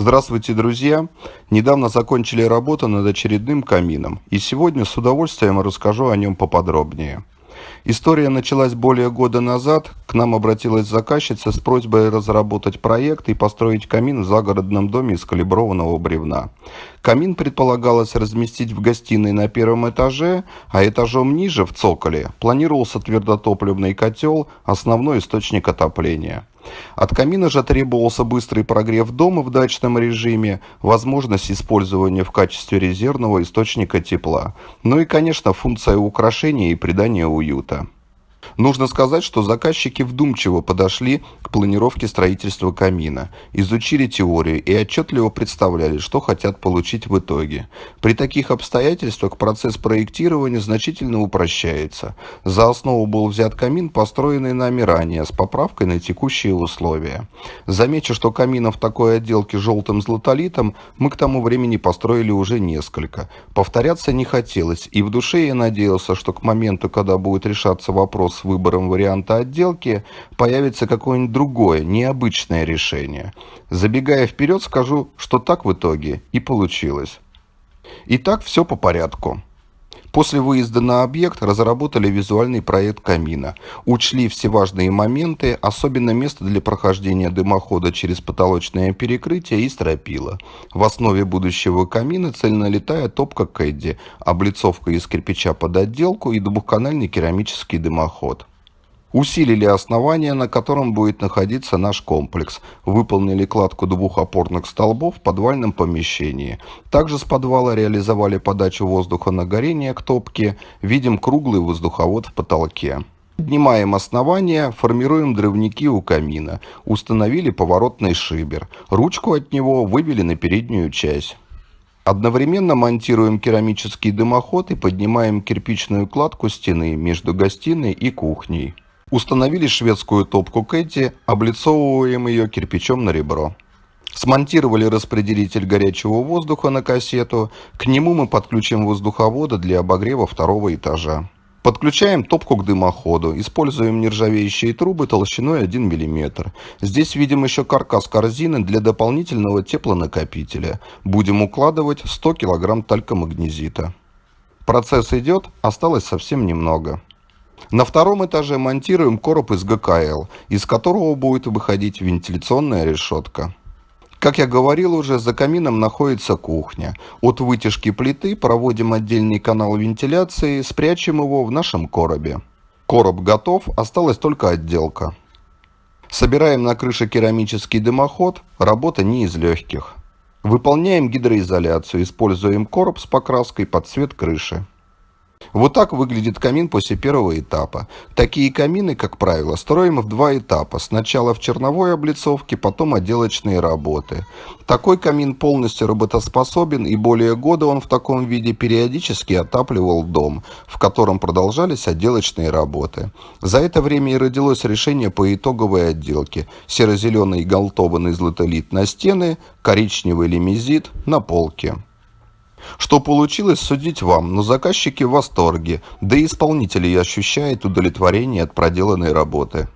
Здравствуйте, друзья! Недавно закончили работу над очередным камином, и сегодня с удовольствием расскажу о нем поподробнее. История началась более года назад. К нам обратилась заказчица с просьбой разработать проект и построить камин в загородном доме из калиброванного бревна. Камин предполагалось разместить в гостиной на первом этаже, а этажом ниже, в цоколе, планировался твердотопливный котел, основной источник отопления. От камина же требовался быстрый прогрев дома в дачном режиме, возможность использования в качестве резервного источника тепла, ну и, конечно, функция украшения и придания уюта. Нужно сказать, что заказчики вдумчиво подошли к планировке строительства камина, изучили теорию и отчетливо представляли, что хотят получить в итоге. При таких обстоятельствах процесс проектирования значительно упрощается. За основу был взят камин, построенный нами ранее, с поправкой на текущие условия. Замечу, что каминов такой отделки желтым златолитом мы к тому времени построили уже несколько. Повторяться не хотелось, и в душе я надеялся, что к моменту, когда будет решаться вопрос с выбором варианта отделки, появится какое-нибудь другое, необычное решение. Забегая вперед, скажу, что так в итоге и получилось. Итак, все по порядку. После выезда на объект разработали визуальный проект камина, учли все важные моменты, особенно место для прохождения дымохода через потолочное перекрытие и стропила. В основе будущего камина цельнолитая топка Кэдди, облицовка из кирпича под отделку и двухканальный керамический дымоход. Усилили основание, на котором будет находиться наш комплекс. Выполнили кладку двух опорных столбов в подвальном помещении. Также с подвала реализовали подачу воздуха на горение к топке. Видим круглый воздуховод в потолке. Поднимаем основание, формируем дровники у камина. Установили поворотный шибер. Ручку от него вывели на переднюю часть. Одновременно монтируем керамический дымоход и поднимаем кирпичную кладку стены между гостиной и кухней. Установили шведскую топку Кэдди, облицовываем ее кирпичом на ребро. Смонтировали распределитель горячего воздуха на кассету. К нему мы подключим воздуховоды для обогрева второго этажа. Подключаем топку к дымоходу. Используем нержавеющие трубы толщиной 1 мм. Здесь видим еще каркас корзины для дополнительного теплонакопителя. Будем укладывать 100 кг талькомагнезита. Процесс идет, осталось совсем немного. На втором этаже монтируем короб из ГКЛ, из которого будет выходить вентиляционная решетка. Как я говорил уже, за камином находится кухня. От вытяжки плиты проводим отдельный канал вентиляции, спрячем его в нашем коробе. Короб готов, осталась только отделка. Собираем на крыше керамический дымоход, работа не из легких. Выполняем гидроизоляцию, используем короб с покраской под цвет крыши. Вот так выглядит камин после первого этапа. Такие камины, как правило, строим в два этапа. Сначала в черновой облицовке, потом отделочные работы. Такой камин полностью работоспособен, и более года он в таком виде периодически отапливал дом, в котором продолжались отделочные работы. За это время и родилось решение по итоговой отделке. Серо-зеленый галтованный златолит на стены, коричневый лимезит на полке. Что получилось, судить вам, но заказчики в восторге, да и исполнители ощущают удовлетворение от проделанной работы.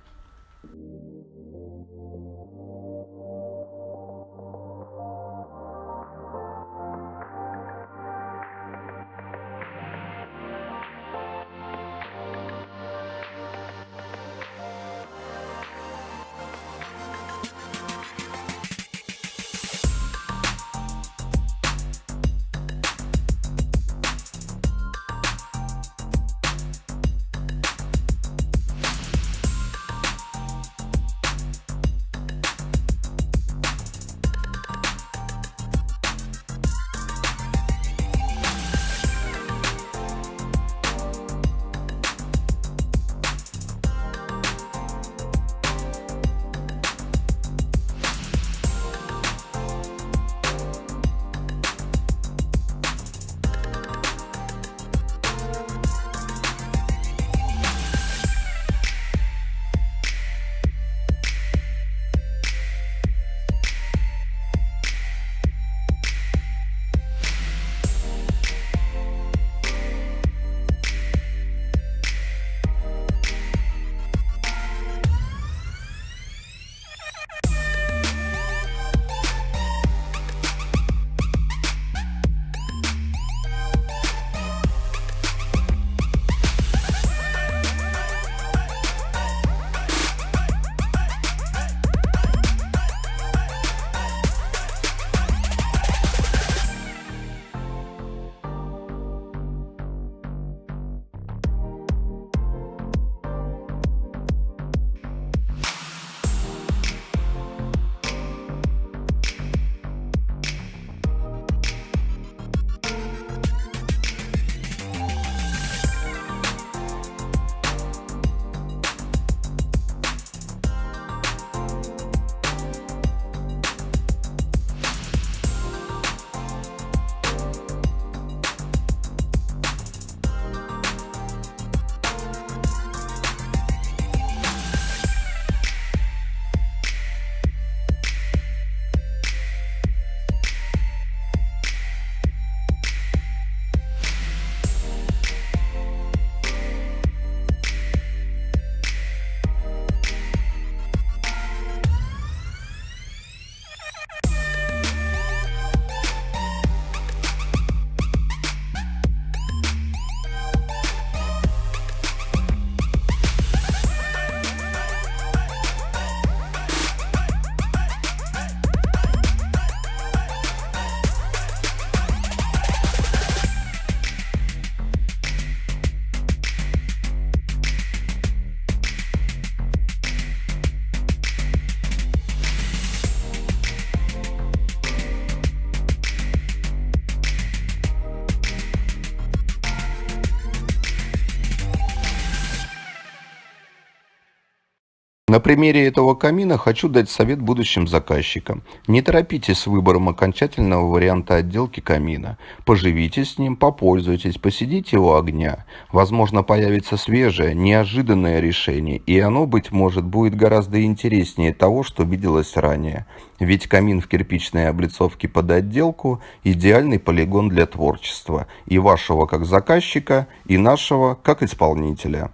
На примере этого камина хочу дать совет будущим заказчикам. Не торопитесь с выбором окончательного варианта отделки камина. Поживите с ним, попользуйтесь, посидите у огня. Возможно, появится свежее, неожиданное решение, и оно, быть может, будет гораздо интереснее того, что виделось ранее. Ведь камин в кирпичной облицовке под отделку – идеальный полигон для творчества. И вашего как заказчика, и нашего как исполнителя.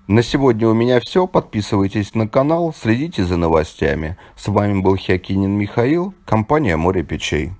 На сегодня у меня все. Подписывайтесь на канал, следите за новостями. С вами был Хиакинин Михаил, компания «Море печей».